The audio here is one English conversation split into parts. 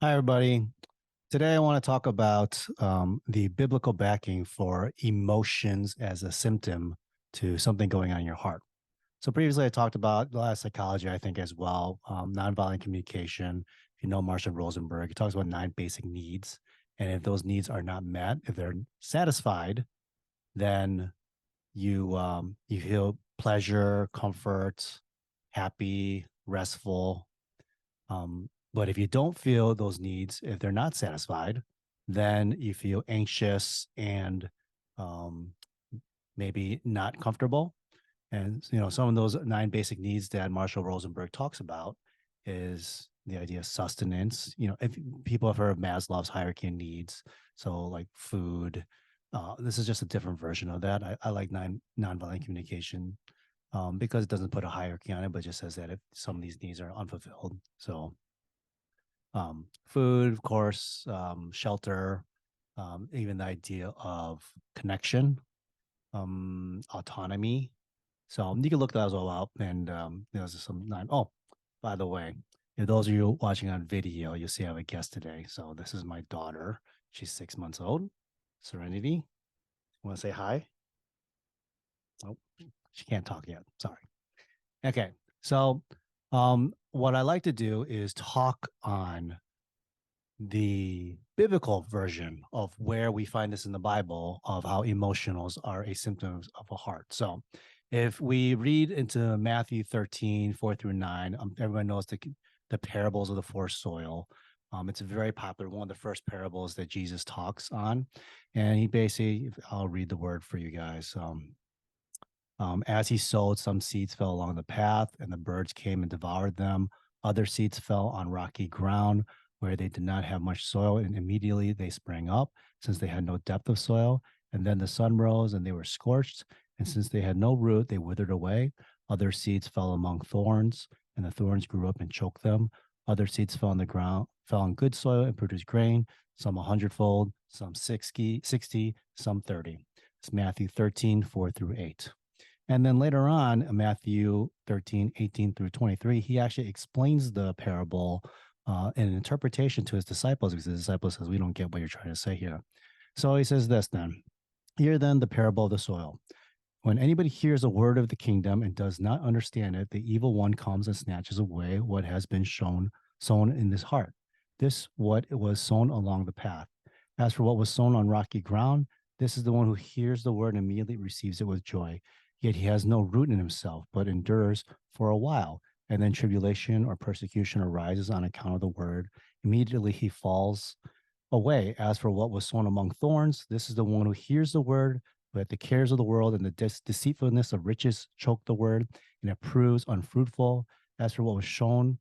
Hi, everybody. Today, I want to talk about the biblical backing for emotions as a symptom to something going on in your heart. So, previously, I talked about a lot of psychology, I think, as well, nonviolent communication. If you know Marshall Rosenberg, he talks about 9 basic needs. And if those needs are not met, if they're satisfied, then you feel pleasure, comfort, happy, restful, but if you don't feel those needs, if they're not satisfied, then you feel anxious and um, maybe not comfortable. And some of those 9 basic needs that Marshall Rosenberg talks about is the idea of sustenance. If people have heard of Maslow's hierarchy of needs, so like food. This is just a different version of that. I like nonviolent communication because it doesn't put a hierarchy on it, but just says that if some of these needs are unfulfilled, so food, of course, shelter, even the idea of connection, autonomy. So you can look those all up. And there's some nine. Oh, by the way, if those of you watching on video, you'll see I have a guest today. So this is my daughter. She's 6 months old. Serenity. Want to say hi? Oh, she can't talk yet. Sorry. Okay. So what I like to do is talk on the biblical version of where we find this in the Bible of how emotionals are a symptom of a heart. So if we read into Matthew 13, 4 through 9, everyone knows the parables of the forced soil. It's a very popular, one of the first parables that Jesus talks on. And he basically, I'll read the word for you guys. As he sowed, some seeds fell along the path, and the birds came and devoured them. Other seeds fell on rocky ground where they did not have much soil, and immediately they sprang up, since they had no depth of soil. And then the sun rose, and they were scorched. And since they had no root, they withered away. Other seeds fell among thorns, and the thorns grew up and choked them. Other seeds fell on the ground, fell on good soil and produced grain, some 100-fold, some 60, some 30. It's Matthew 13, 4 through 8. And then later on, in Matthew 13, 18 through 23, he actually explains the parable in an interpretation to his disciples, because the disciples says, we don't get what you're trying to say here. So he says this then, hear then the parable of the soil. When anybody hears a word of the kingdom and does not understand it, the evil one comes and snatches away what has been sown in his heart. This what it was sown along the path. As for what was sown on rocky ground, this is the one who hears the word and immediately receives it with joy. Yet he has no root in himself, but endures for a while. And then tribulation or persecution arises on account of the word. Immediately he falls away. As for what was sown among thorns, this is the one who hears the word, but the cares of the world and the deceitfulness of riches choke the word, and it proves unfruitful. As for what was sown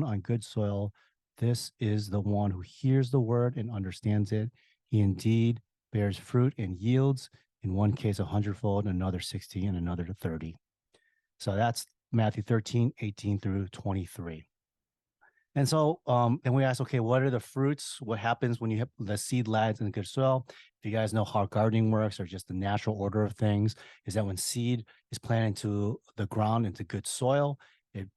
on good soil, this is the one who hears the word and understands it. He indeed bears fruit and yields, in one case 100-fold, another 60, and another 30. So that's Matthew 13, 18 through 23. And so, and we asked, okay, what are the fruits? What happens when you have the seed lands in good soil? If you guys know how gardening works, or just the natural order of things, is that when seed is planted into the ground, into good soil, it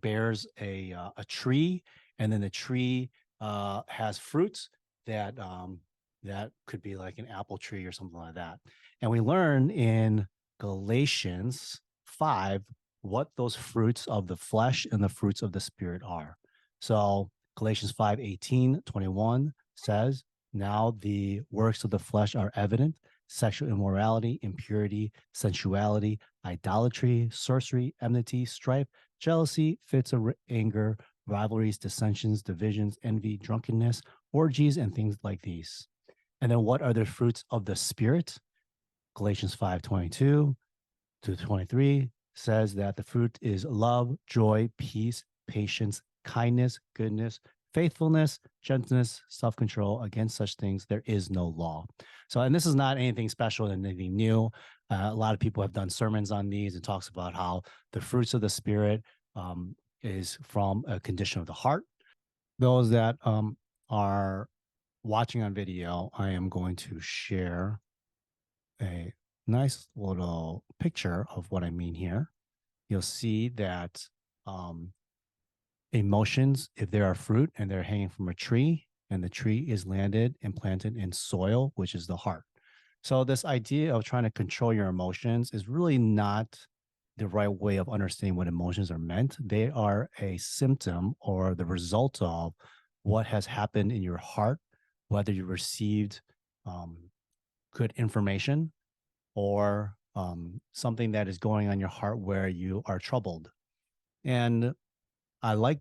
bears a tree, and then the tree has fruits that could be like an apple tree or something like that. And we learn in Galatians 5 what those fruits of the flesh and the fruits of the spirit are. So Galatians 5:18-21 says, now the works of the flesh are evident: sexual immorality, impurity, sensuality, idolatry, sorcery, enmity, strife, jealousy, fits of anger, rivalries, dissensions, divisions, envy, drunkenness, orgies, and things like these. And then what are the fruits of the spirit? Galatians 5:22-23 says that the fruit is love, joy, peace, patience, kindness, goodness, faithfulness, gentleness, self-control. Against such things there is no law. So, and this is not anything special and anything new. A lot of people have done sermons on these and talks about how the fruits of the spirit is from a condition of the heart. Those that are watching on video, I am going to share a nice little picture of what I mean here. You'll see that emotions, if they are fruit and they're hanging from a tree, and the tree is landed and planted in soil, which is the heart. So this idea of trying to control your emotions is really not the right way of understanding what emotions are meant. They are a symptom or the result of what has happened in your heart, whether you received um, good information or something that is going on your heart where you are troubled. And I like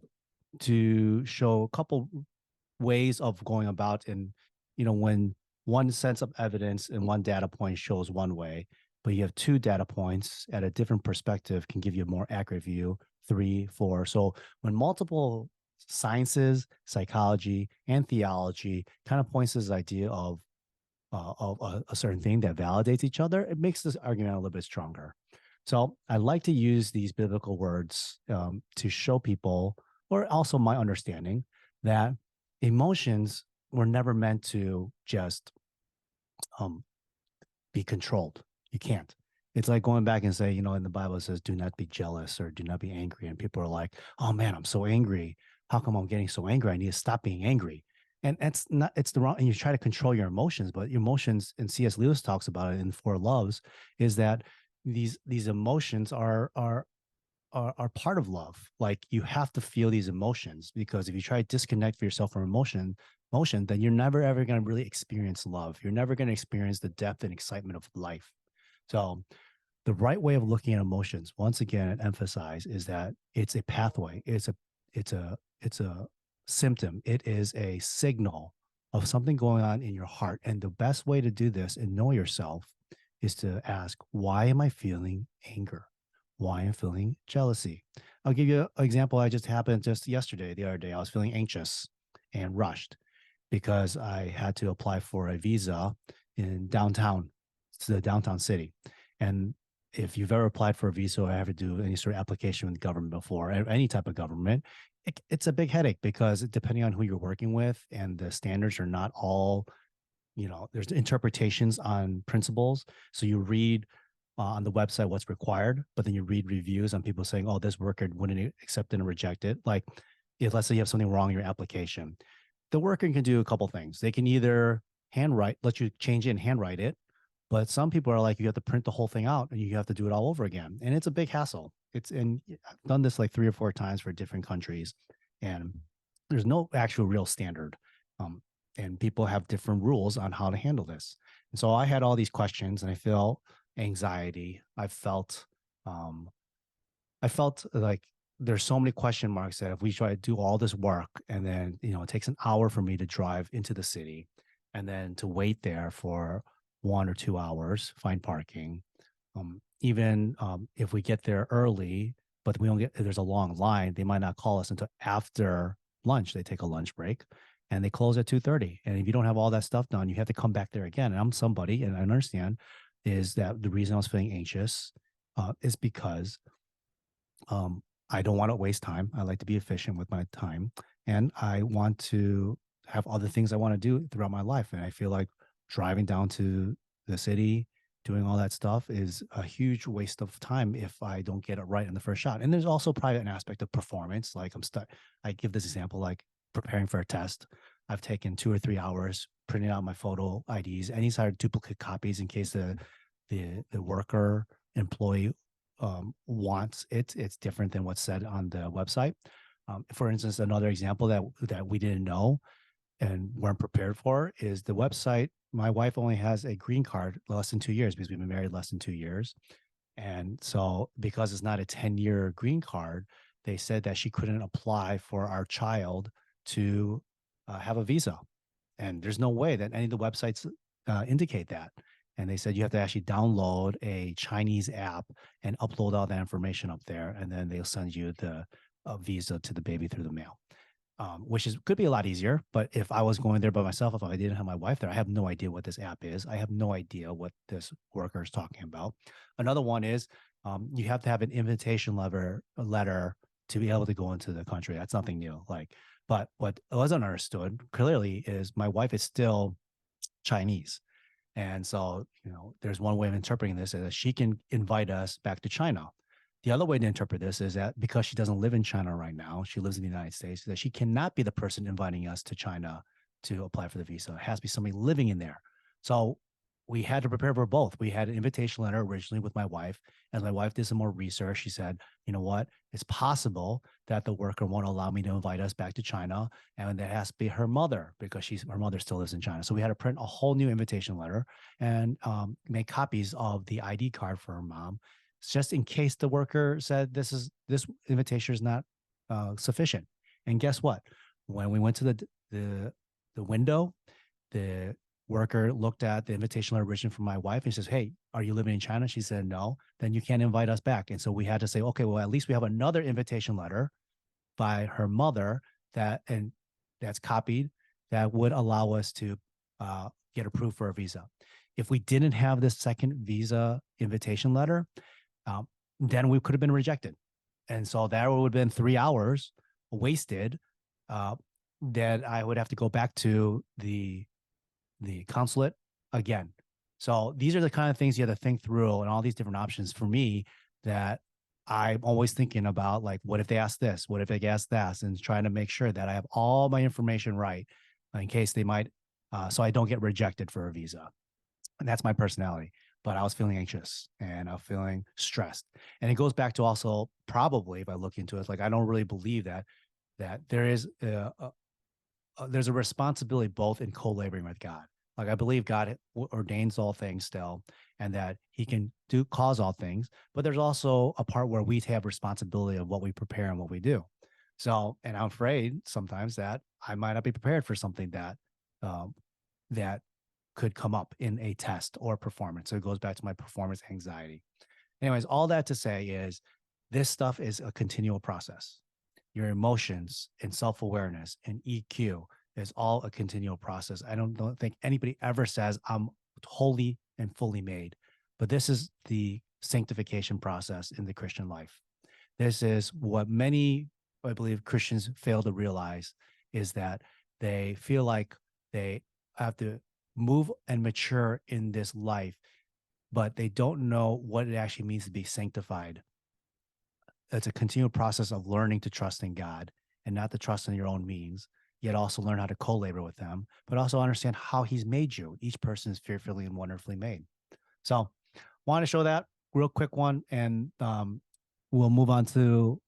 to show a couple ways of going about, and when one sense of evidence and one data point shows one way, but you have two data points at a different perspective can give you a more accurate view, three, four. So when multiple sciences, psychology, and theology kind of points to this idea of a certain thing that validates each other, it makes this argument a little bit stronger. So I like to use these biblical words to show people, or also my understanding, that emotions were never meant to just um, be controlled. You can't. It's like going back and say, in the Bible it says, do not be jealous or do not be angry. And people are like, oh man, I'm so angry. How come I'm getting so angry? I need to stop being angry. And it's the wrong, and you try to control your emotions, but your emotions, and C.S. Lewis talks about it in Four Loves, is that these emotions are part of love. Like you have to feel these emotions, because if you try to disconnect yourself from emotion, then you're never ever going to really experience love. You're never going to experience the depth and excitement of life. So the right way of looking at emotions, once again, and emphasize, is that it's a pathway. It's a symptom. It is a signal of something going on in your heart. And the best way to do this and know yourself is to ask, why am I feeling anger? Why I'm feeling jealousy? I'll give you an example. I just happened just yesterday, the other day. I was feeling anxious and rushed because I had to apply for a visa in downtown, to the downtown city. And if you've ever applied for a visa or ever do any sort of application with the government before, any type of government, it's a big headache, because depending on who you're working with, and the standards are not all, there's interpretations on principles. So you read on the website what's required, but then you read reviews on people saying, oh, this worker wouldn't accept it and reject it. Like, if let's say you have something wrong in your application, the worker can do a couple things. They can either let you change it and handwrite it, but some people are like, you have to print the whole thing out and you have to do it all over again. And it's a big hassle. And I've done this like 3 or 4 times for different countries, and there's no actual real standard. And people have different rules on how to handle this. And so I had all these questions, and I felt anxiety. Um, I felt like there's so many question marks that if we try to do all this work, and then, it takes an hour for me to drive into the city and then to wait there for 1 or 2 hours, find parking. Even if we get there early, but we don't there's a long line, they might not call us until after lunch. They take a lunch break and they close at 2:30. And if you don't have all that stuff done, you have to come back there again. And I'm somebody, and I understand, is that the reason I was feeling anxious is because I don't want to waste time. I like to be efficient with my time, and I want to have other things I want to do throughout my life. And I feel like driving down to the city, doing all that stuff, is a huge waste of time if I don't get it right in the first shot. And there's also probably an aspect of performance. Like I give this example, like preparing for a test. I've taken 2 or 3 hours printing out my photo IDs, any sort of duplicate copies in case the worker employee wants it. It's different than what's said on the website. For instance, another example that we didn't know and weren't prepared for is the website. My wife only has a green card less than 2 years, because we've been married less than 2 years. And so, because it's not a 10-year green card, they said that she couldn't apply for our child to have a visa. And there's no way that any of the websites indicate that. And they said you have to actually download a Chinese app and upload all that information up there, and then they'll send you the visa to the baby through the mail, which could be a lot easier. But if I was going there by myself, if I didn't have my wife there, I have no idea what this app is. I have no idea what this worker is talking about. Another one is you have to have an invitation letter to be able to go into the country. That's nothing new. But what wasn't understood clearly is my wife is still Chinese. And so, there's one way of interpreting this, is that she can invite us back to China. The other way to interpret this is that because she doesn't live in China right now, she lives in the United States, that she cannot be the person inviting us to China to apply for the visa. It has to be somebody living in there. So we had to prepare for both. We had an invitation letter originally with my wife. As my wife did some more research, she said, you know what? It's possible that the worker won't allow me to invite us back to China. And that has to be her mother because her mother still lives in China. So we had to print a whole new invitation letter and make copies of the ID card for her mom, just in case the worker said this invitation is not sufficient. And guess what? When we went to the window, the worker looked at the invitation letter written from my wife and says, "Hey, are you living in China?" She said, "No." Then you can't invite us back. And so we had to say, okay, well, at least we have another invitation letter by her mother that's copied that would allow us to get approved for a visa. If we didn't have this second visa invitation letter, then we could have been rejected. And so that would have been 3 hours wasted that I would have to go back to the consulate again. So these are the kind of things you have to think through and all these different options for me that I'm always thinking about, like, what if they ask this? What if they ask that? And trying to make sure that I have all my information right in case they might, so I don't get rejected for a visa. And that's my personality. But I was feeling anxious and I'm feeling stressed. And it goes back to also probably, if I look into it, like I don't really believe that there is there's a responsibility both in co-laboring with God. Like I believe God ordains all things still, and that He can cause all things. But there's also a part where we have responsibility of what we prepare and what we do. So, and I'm afraid sometimes that I might not be prepared for something um, that could come up in a test or performance. So it goes back to my performance anxiety. Anyways, all that to say is this stuff is a continual process. Your emotions and self-awareness and EQ is all a continual process. I don't think anybody ever says I'm wholly and fully made, but this is the sanctification process in the Christian life. This is what many, I believe, Christians fail to realize, is that they feel like they have to move and mature in this life, but they don't know what it actually means to be sanctified. It's a continual process of learning to trust in God and not to trust in your own means, yet also learn how to co-labor with them, but also understand how He's made you. Each person is fearfully and wonderfully made. So want to show that real quick one, and we'll move on to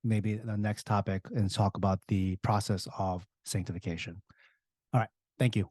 maybe the next topic and talk about the process of sanctification. All right. Thank you.